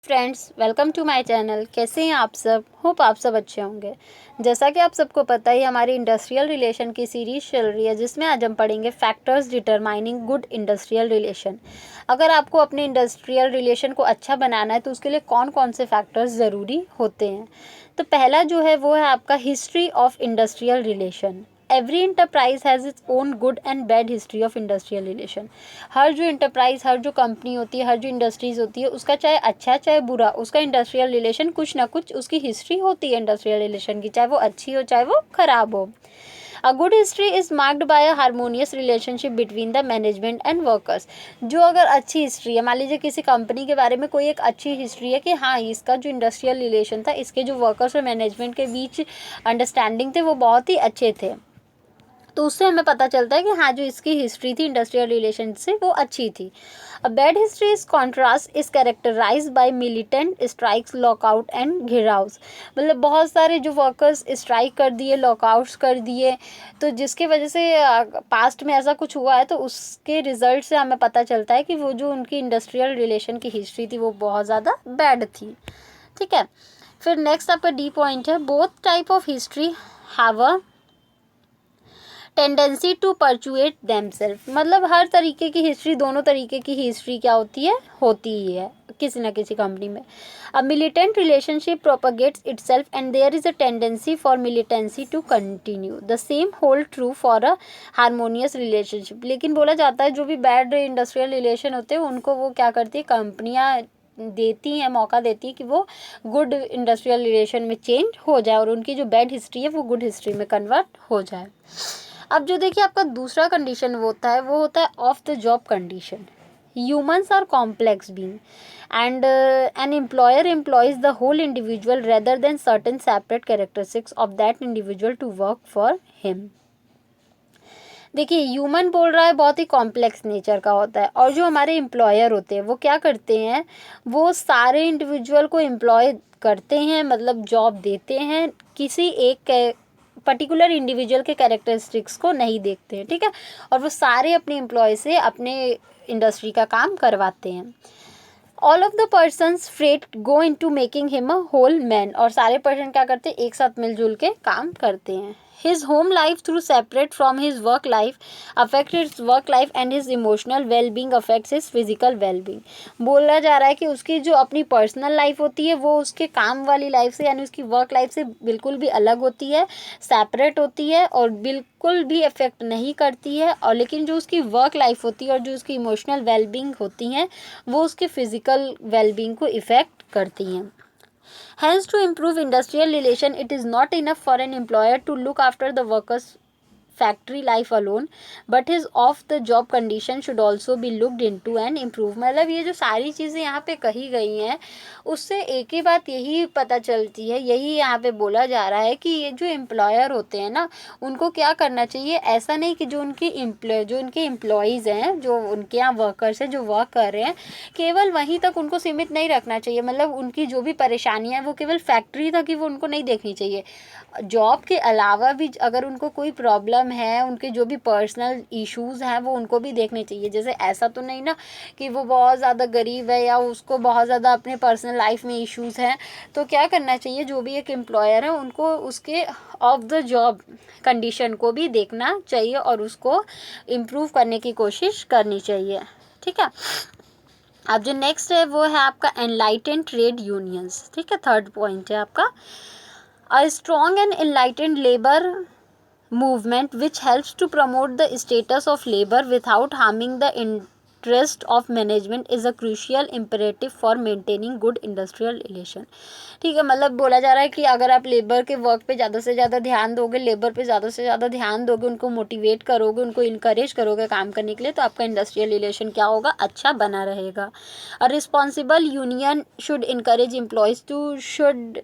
Friends, welcome to my channel. कैसे हैं आप सब? होप आप सब अच्छे होंगे। जैसा कि आप सबको पता ही हमारी इंडस्ट्रियल रिलेशन की सीरीज़ चल रही है, जिसमें आज हम पढ़ेंगे factors determining good industrial relation. अगर आपको अपने इंडस्ट्रियल रिलेशन को अच्छा बनाना है तो उसके लिए कौन कौन से फैक्टर्स ज़रूरी होते हैं। तो पहला जो है वो है आपका history of industrial relation. Every enterprise has its own good and bad history of industrial relation. हर जो इंटरप्राइज, हर जो कंपनी होती है, हर जो इंडस्ट्रीज़ होती है, उसका चाहे अच्छा चाहे बुरा, उसका इंडस्ट्रियल रिलेशन कुछ ना कुछ उसकी हिस्ट्री होती है इंडस्ट्रियल रिलेशन की, चाहे वो अच्छी हो चाहे वो ख़राब हो। A good history is marked by a harmonious relationship between the management and workers. जो अगर अच्छी हिस्ट्री है, मान लीजिए किसी कंपनी के बारे में कोई एक अच्छी हिस्ट्री है कि हाँ, इसका जो इंडस्ट्रियल रिलेशन था, इसके जो वर्कर्स और मैनेजमेंट के बीच अंडरस्टैंडिंग थे वो बहुत ही अच्छे थे, तो उससे हमें पता चलता है कि हाँ, जो इसकी हिस्ट्री थी इंडस्ट्रियल रिलेशन से वो अच्छी थी। A bad history is contrast is characterise by militant strikes, lockout and gheraos. मतलब बहुत सारे जो वर्कर्स स्ट्राइक कर दिए, लॉकआउट्स कर दिए, तो जिसकी वजह से पास्ट में ऐसा कुछ हुआ है, तो उसके रिजल्ट से हमें पता चलता है कि वो जो उनकी इंडस्ट्रियल रिलेशन की हिस्ट्री थी वो बहुत ज़्यादा बैड थी। ठीक है, फिर नेक्स्ट आपका डी पॉइंट है, both type of history have a tendency to perpetuate themselves. मतलब हर तरीके की हिस्ट्री, दोनों तरीके की हिस्ट्री क्या होती ही है किसी ना किसी कंपनी में। A militant relationship propagates itself and there is a tendency for militancy to continue. The same hold true for a harmonious relationship. लेकिन बोला जाता है जो भी बैड इंडस्ट्रियल रिलेशन होते हैं उनको वो क्या करती है, कंपनियाँ देती हैं, मौका देती है कि वो गुड इंडस्ट्रियल रिलेशन में चेंज हो जाए और उनकी जो बैड हिस्ट्री है वो गुड हिस्ट्री में कन्वर्ट हो जाए। अब जो देखिए आपका दूसरा कंडीशन वो होता है of the job condition. Humans are complex being and an employer employs the whole individual rather than certain separate characteristics of that individual to work for him. देखिए, ह्यूमन बोल रहा है बहुत ही कॉम्प्लेक्स नेचर का होता है, और जो हमारे एम्प्लॉयर होते हैं वो क्या करते हैं, वो सारे इंडिविजुअल को एम्प्लॉय करते हैं, मतलब जॉब देते हैं, किसी एक पर्टिकुलर इंडिविजुअल के कैरेक्टरिस्टिक्स को नहीं देखते हैं। ठीक है, और वो सारे अपने एम्प्लॉय से अपने इंडस्ट्री का काम करवाते हैं। All of the persons freight go in to making him a whole man. और सारे पर्सन क्या करते हैं, एक साथ मिलजुल के काम करते हैं। His home life, through separate from his work life, affects his work life and his emotional well-being affects his physical well-being। बोला जा रहा है कि उसकी जो अपनी पर्सनल लाइफ होती है वो उसके काम वाली लाइफ से, यानी उसकी वर्क लाइफ से बिल्कुल भी अलग होती है, सेपरेट होती है और बिल्कुल भी इफेक्ट नहीं करती है। और लेकिन जो उसकी वर्क लाइफ होती है और जो उसकी इमोशनल वेलबींग होती हैं वो उसके फिजिकल वेलबींग को इफेक्ट करती हैं। Hence, to improve industrial relation, it is not enough for an employer to look after the workers' factory life alone, but his of the job condition should also be looked in to and improve. मतलब ये जो सारी चीज़ें यहाँ पे कही गई हैं उससे एक ही बात यही पता चलती है, यही यहाँ पे बोला जा रहा है कि ये जो एम्प्लॉयर होते हैं ना, उनको क्या करना चाहिए, ऐसा नहीं कि जो उनके एम्प्लॉयज़ हैं, जो उनके यहाँ वर्कर्स हैं जो वर्क कर रहे हैं, केवल वहीं तक उनको सीमित नहीं रखना चाहिए। मतलब उनकी जो भी परेशानियाँ हैं वो केवल फैक्ट्री तक ही वो उनको नहीं देखनी चाहिए। जॉब के अलावा भी अगर उनको कोई प्रॉब्लम है, उनके जो भी पर्सनल इश्यूज़ हैं वो उनको भी देखने चाहिए। जैसे ऐसा तो नहीं ना कि वो बहुत ज़्यादा गरीब है या उसको बहुत ज़्यादा अपने पर्सनल लाइफ में इश्यूज़ हैं, तो क्या करना चाहिए, जो भी एक एम्प्लॉयर है उनको उसके ऑफ द जॉब कंडीशन को भी देखना चाहिए और उसको इम्प्रूव करने की कोशिश करनी चाहिए। ठीक है, अब जो नेक्स्ट है वो है आपका एनलाइटेंड ट्रेड यूनियंस। ठीक है, थर्ड पॉइंट है आपका A strong and enlightened labor movement which helps to promote the status of labor without harming the interest of management is a crucial imperative for maintaining good industrial relation। ठीक है, मतलब बोला जा रहा है कि अगर आप लेबर के वर्क पे ज़्यादा से ज़्यादा ध्यान दोगे, लेबर पे ज़्यादा से ज़्यादा ध्यान दोगे, उनको मोटिवेट करोगे, उनको इनकरेज करोगे काम करने के लिए, तो आपका इंडस्ट्रियल रिलेशन क्या होगा, अच्छा बना रहेगा। A responsible union should encourage employees to should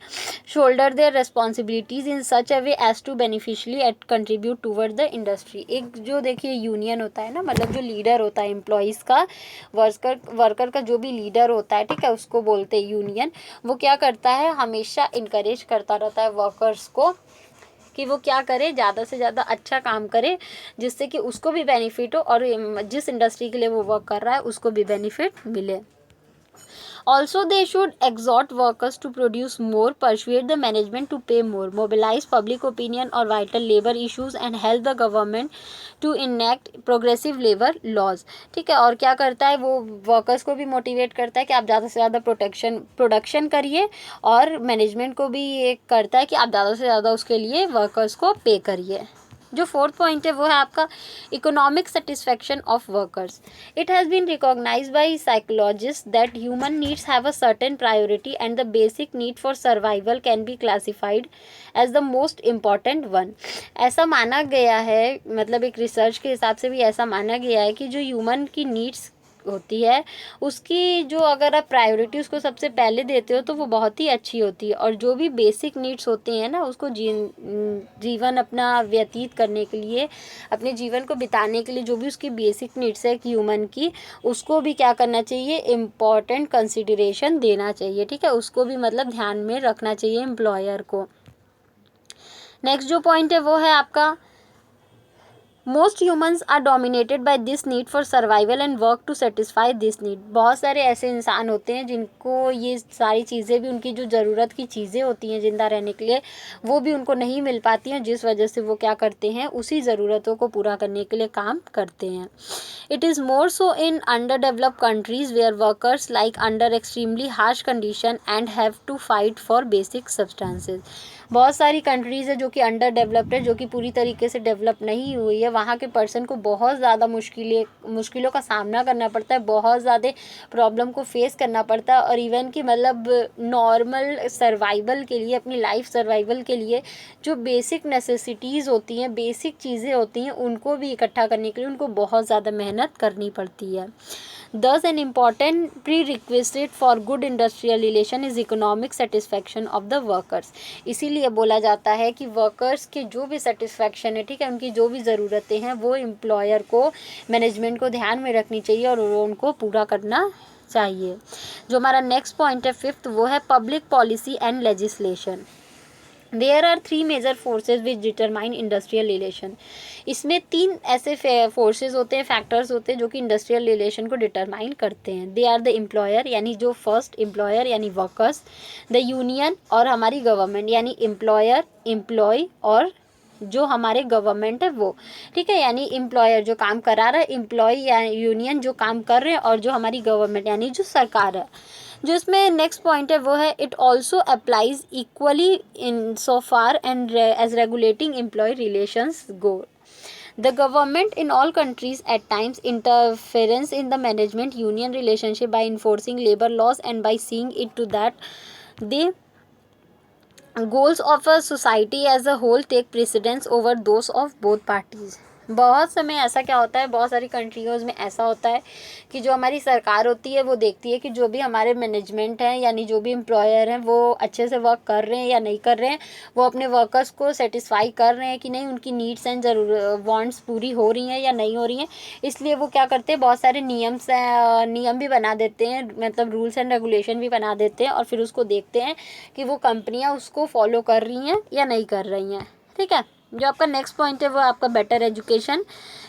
shoulder their responsibilities in such a way as to beneficially at contribute toward the industry. एक जो देखिए यूनियन होता है ना, मतलब जो लीडर होता है एम्प्लॉयज़ का, वर्कर का जो भी लीडर होता है, ठीक है, उसको बोलते हैं यूनियन। वो क्या करता है, हमेशा इनकरेज करता रहता है वर्कर्स को कि वो क्या करे, ज़्यादा से ज़्यादा अच्छा काम करे, जिससे कि उसको भी बेनिफिट हो और जिस इंडस्ट्री के लिए वो वर्क कर रहा है उसको भी बेनिफिट मिले। Also, they should exhort workers to produce more, persuade the management to pay more, mobilize public opinion on vital labor issues and help the government to enact progressive labor laws. ठीक है, और क्या करता है वो workers को भी motivate करता है कि आप ज़्यादा से ज़्यादा प्रोडक्शन करिए, और मैनेजमेंट को भी ये करता है कि आप ज़्यादा से ज़्यादा उसके लिए वर्कर्स को पे करिए. जो फोर्थ पॉइंट है वो है आपका economic satisfaction of workers. It has been recognise by psychologist that human needs have a certain priority and the basic need for survival can be classified as the most important one. ऐसा माना गया है, मतलब एक research के हिसाब से भी ऐसा माना गया है कि जो ह्यूमन की नीड्स होती है उसकी जो अगर आप प्रायोरिटी उसको सबसे पहले देते हो तो वो बहुत ही अच्छी होती है, और जो भी बेसिक नीड्स होती हैं ना उसको जीवन अपना व्यतीत करने के लिए, अपने जीवन को बिताने के लिए जो भी उसकी बेसिक नीड्स है ह्यूमन की, उसको भी क्या करना चाहिए, इम्पॉर्टेंट कंसिडरेशन देना चाहिए. ठीक है, उसको भी मतलब ध्यान में रखना चाहिए एम्प्लॉयर को. नेक्स्ट जो पॉइंट है वो है आपका most humans are dominated by this need for survival and work to satisfy this need. बहुत सारे ऐसे इंसान होते हैं जिनको ये सारी चीज़ें भी, उनकी जो ज़रूरत की चीज़ें होती हैं ज़िंदा रहने के लिए, वो भी उनको नहीं मिल पाती हैं, जिस वजह से वो क्या करते हैं, उसी ज़रूरतों को पूरा करने के लिए काम करते हैं. It is more so in under developed countries where workers like under extremely harsh condition and have to fight for basic substances. बहुत सारी कंट्रीज़ है जो कि अंडर डेवलप्ड है, जो कि पूरी तरीके से डेवलप नहीं हुई है, वहाँ के पर्सन को बहुत ज़्यादा मुश्किलों का सामना करना पड़ता है, बहुत ज़्यादा प्रॉब्लम को फेस करना पड़ता है, और इवन कि मतलब नॉर्मल सर्वाइवल के लिए, अपनी लाइफ सर्वाइवल के लिए जो बेसिक नेसेसिटीज़ होती हैं, बेसिक चीज़ें होती हैं, उनको भी इकट्ठा करने के लिए उनको बहुत ज़्यादा मेहनत करनी पड़ती है. Thus, an important prerequisite for good industrial relation is economic satisfaction of the workers. इसीलिए बोला जाता है कि वर्कर्स के जो भी सेटिस्फैक्शन है, ठीक है, उनकी जो भी ज़रूरतें हैं वो एम्प्लॉयर को, मैनेजमेंट को ध्यान में रखनी चाहिए और उनको पूरा करना चाहिए. जो हमारा नेक्स्ट पॉइंट है फिफ्थ, वो है public policy and legislation. There are 3 major forces which determine industrial relation. इसमें 3 ऐसे फोर्सेज होते हैं, फैक्टर्स होते हैं जो कि इंडस्ट्रियल रिलेशन को डिटरमाइन करते हैं. दे आर द एम्प्लॉयर, यानी जो फर्स्ट एम्प्लॉयर यानी वर्कर्स, द यूनियन और हमारी गवर्नमेंट, यानी एम्प्लॉयर, एम्प्लॉय और जो हमारे गवर्नमेंट है वो. ठीक है, यानी एम्प्लॉयर जो काम करा रहा है, एम्प्लॉय या यूनियन जो काम कर रहे हैं, और जो हमारी गवर्नमेंट यानी जो सरकार है. जो इसमें नेक्स्ट पॉइंट है वो है it also applies equally in so far and as regulating employ relations go. The government in all countries at times interference in the management union relationship by enforcing labor laws and by seeing it to that the goals of a society as a whole take precedence over those of both parties. बहुत समय ऐसा क्या होता है, बहुत सारी countries में ऐसा होता है कि जो हमारी सरकार होती है वो देखती है कि जो भी हमारे मैनेजमेंट हैं, यानी जो भी एम्प्लॉयर हैं, वो अच्छे से वर्क कर रहे हैं या नहीं कर रहे हैं, वो अपने वर्कर्स को सेटिस्फाई कर रहे हैं कि नहीं, उनकी नीड्स एंड वांट्स पूरी हो रही हैं या नहीं हो रही हैं. इसलिए वो क्या करते हैं, बहुत सारे नियम भी बना देते हैं, मतलब रूल्स एंड रेगुलेशन भी बना देते हैं, और फिर उसको देखते हैं कि वो कंपनियाँ उसको फॉलो कर रही हैं या नहीं कर रही हैं. ठीक है, जो आपका नेक्स्ट पॉइंट है वो आपका better education.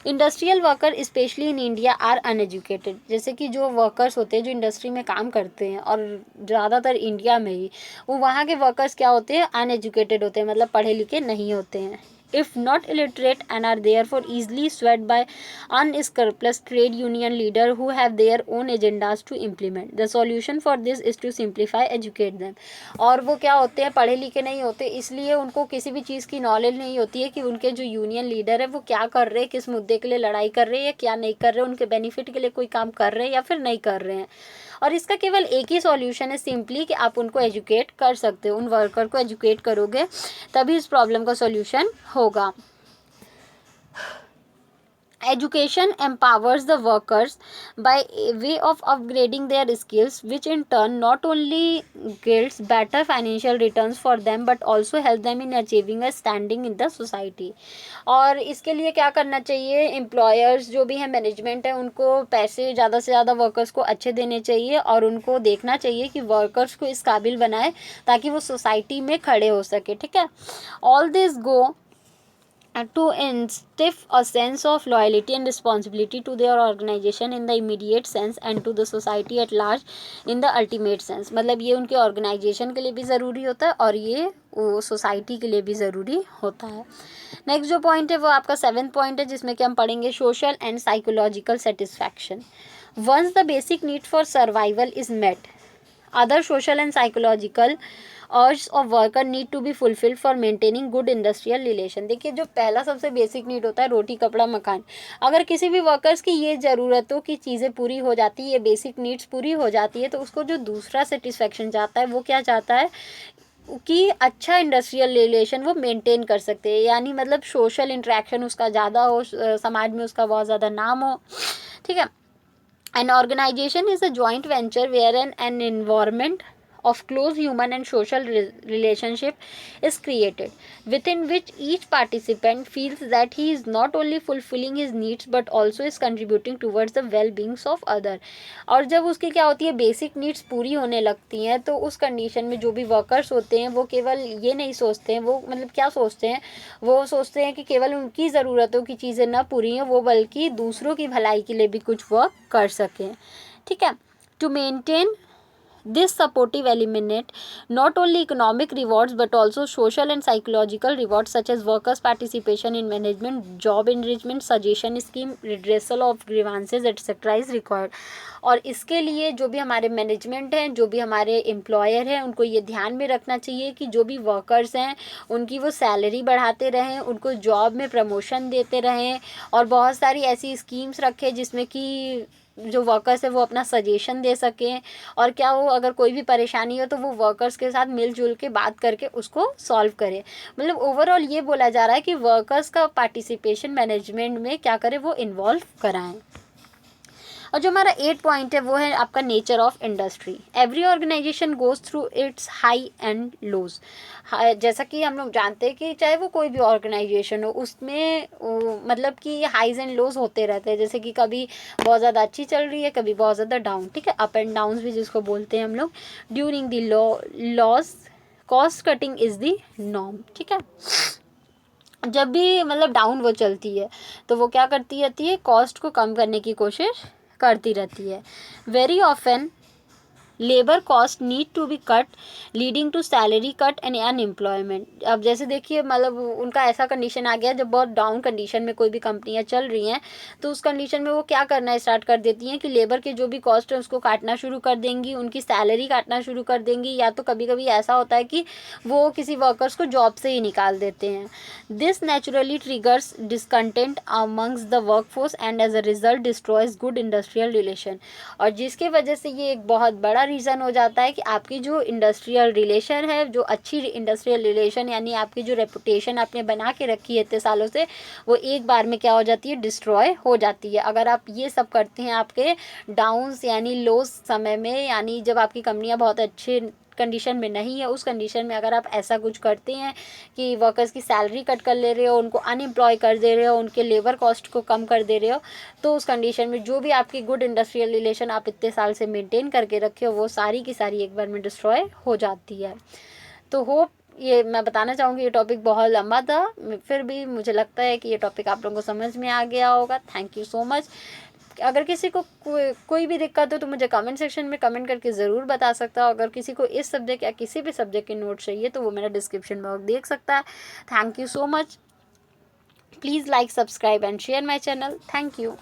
Industrial worker specially in India are uneducated. जैसे कि जो वर्कर्स होते हैं जो इंडस्ट्री में काम करते हैं, और ज़्यादातर इंडिया में ही, वो वहाँ के वर्कर्स क्या होते हैं, अनएजुकेटेड होते हैं, मतलब पढ़े लिखे नहीं होते हैं. if not illiterate and are therefore easily swayed by unscrupulous trade union leaders who have their own agendas to implement. The solution for this is to simplify, educate them. और वो क्या होते हैं, पढ़े लिखे नहीं होते, इसलिए उनको किसी भी चीज़ की नॉलेज नहीं होती है कि उनके जो यूनियन लीडर है वो क्या कर रहे हैं, किस मुद्दे के लिए लड़ाई कर रहे हैं या क्या नहीं कर रहे हैं, उनके बेनिफिट के लिए कोई काम कर रहे हैं या फिर नहीं कर रहे हैं. और इसका केवल एक ही सॉल्यूशन है, सिंपली कि आप उनको एजुकेट कर सकते हो, उन वर्कर को एजुकेट करोगे तभी इस प्रॉब्लम का सॉल्यूशन होगा. Education empowers the workers by way of upgrading their skills, which in turn not only yields better financial returns for them but also help them in achieving a standing in the society. और इसके लिए क्या करना चाहिए, employers जो भी हैं, management है, उनको पैसे ज़्यादा से ज़्यादा वर्कर्स को अच्छे देने चाहिए, और उनको देखना चाहिए कि वर्कर्स को इस काबिल बनाए ताकि वो सोसाइटी में खड़े हो सके. ठीक है, all this go to instill a sense of loyalty and responsibility to their organization in the immediate sense and to the society at large in the ultimate sense. मतलब ये उनके ऑर्गेनाइजेशन के लिए भी ज़रूरी होता है और ये वो सोसाइटी के लिए भी ज़रूरी होता है. नेक्स्ट जो पॉइंट है वो आपका 7th पॉइंट है, जिसमें कि हम पढ़ेंगे social and psychological satisfaction. Once the basic need for survival is met, other social and psychological urges of worker need to be fulfilled for maintaining good industrial relation. देखिए जो पहला सबसे बेसिक नीड होता है रोटी कपड़ा मकान, अगर किसी भी वर्कर्स की ये ज़रूरतों की चीज़ें पूरी हो जाती है, ये बेसिक नीड्स पूरी हो जाती है, तो उसको जो दूसरा सेटिस्फेक्शन चाहता है वो क्या चाहता है कि अच्छा इंडस्ट्रियल रिलेशन वो मेंटेन कर सकते हैं, यानी मतलब सोशल इंटरेक्शन उसका ज़्यादा हो, समाज में उसका बहुत ज़्यादा नाम हो. ठीक है. An organization is a joint venture wherein an environment of close human and social relationship is created, within which each participant feels that he is not only fulfilling his needs but also is contributing towards the well-beings of other. और जब उसकी क्या होती है basic needs पूरी होने लगती हैं, तो उस कंडीशन में जो भी वर्कर्स होते हैं वो केवल ये नहीं सोचते हैं, वो मतलब क्या सोचते हैं, वो सोचते हैं कि केवल उनकी ज़रूरतों की चीज़ें ना पूरी हैं, वो बल्कि दूसरों की भलाई के लिए भी कुछ वर्क कर सकें. ठीक है. To maintain this supportive eliminate not only economic rewards but also social and psychological rewards such as workers participation in management, job enrichment, suggestion scheme, redressal of grievances etc. is required. और इसके लिए जो भी हमारे management हैं, जो भी हमारे एम्प्लॉयर हैं, उनको ये ध्यान में रखना चाहिए कि जो भी वर्कर्स हैं उनकी वो सैलरी बढ़ाते रहें, उनको जॉब में प्रमोशन देते रहें और बहुत सारी ऐसी स्कीम्स रखें जिसमें कि जो वर्कर्स है वो अपना सजेशन दे सकें, और क्या हो अगर कोई भी परेशानी हो तो वो वर्कर्स के साथ मिलजुल के बात करके उसको सॉल्व करें. मतलब ओवरऑल ये बोला जा रहा है कि वर्कर्स का पार्टिसिपेशन मैनेजमेंट में क्या करें, वो इन्वॉल्व कराएं. और जो हमारा 8 पॉइंट है वो है आपका nature of industry. Every organisation goes through its high and lows. जैसा कि हम लोग जानते हैं कि चाहे वो कोई भी ऑर्गेनाइजेशन हो उसमें मतलब कि हाइज एंड लोज होते रहते हैं, जैसे कि कभी बहुत ज़्यादा अच्छी चल रही है, कभी बहुत ज़्यादा डाउन. ठीक है. अप एंड डाउन भी जिसको बोलते हैं हम लोग. During the loss cost cutting is the norm. ठीक है. जब भी मतलब डाउन वो चलती है तो वो क्या करती रहती है, कॉस्ट को कम करने की कोशिश करती रहती है. Very often labour cost need to be cut leading to salary cut and unemployment. अब जैसे देखिए मतलब उनका ऐसा कंडीशन आ गया, जब बहुत डाउन कंडीशन में कोई भी कंपनियां चल रही हैं तो उस कंडीशन में वो क्या करना स्टार्ट कर देती हैं कि लेबर के जो भी कॉस्ट है उसको काटना शुरू कर देंगी, उनकी सैलरी काटना शुरू कर देंगी, या तो कभी कभी ऐसा होता है कि वो किसी वर्कर्स को जॉब से ही निकाल देते हैं. This naturally triggers discontent amongst the workforce and as a result destroys good industrial relation. और जिसके वजह से ये एक बहुत बड़ा रीज़न हो जाता है कि आपकी जो इंडस्ट्रियल रिलेशन है, जो अच्छी इंडस्ट्रियल रिलेशन यानी आपकी जो रेपुटेशन आपने बना के रखी है इतने सालों से, वो एक बार में क्या हो जाती है, डिस्ट्रॉय हो जाती है. अगर आप ये सब करते हैं आपके डाउन्स यानी लोस समय में, यानी जब आपकी कंपनियां बहुत अच्छे कंडीशन में नहीं है, उस कंडीशन में अगर आप ऐसा कुछ करते हैं कि वर्कर्स की सैलरी कट कर ले रहे हो, उनको अनएम्प्लॉय कर दे रहे हो, उनके लेबर कॉस्ट को कम कर दे रहे हो, तो उस कंडीशन में जो भी आपकी गुड इंडस्ट्रियल रिलेशन आप इतने साल से मेंटेन करके रखे हो वो सारी की सारी एक बार में डिस्ट्रॉय हो जाती है. तो होप ये मैं बताना चाहूँगी, ये टॉपिक बहुत लंबा था, फिर भी मुझे लगता है कि ये टॉपिक आप लोगों को समझ में आ गया होगा. Thank you so much. अगर किसी को कोई भी दिक्कत हो तो मुझे कमेंट सेक्शन में कमेंट करके ज़रूर बता सकता हो. अगर किसी को इस सब्जेक्ट या किसी भी सब्जेक्ट के नोट चाहिए तो वो मेरा डिस्क्रिप्शन बॉक्स देख सकता है. Thank you so much. Please like, subscribe and share my channel. Thank you.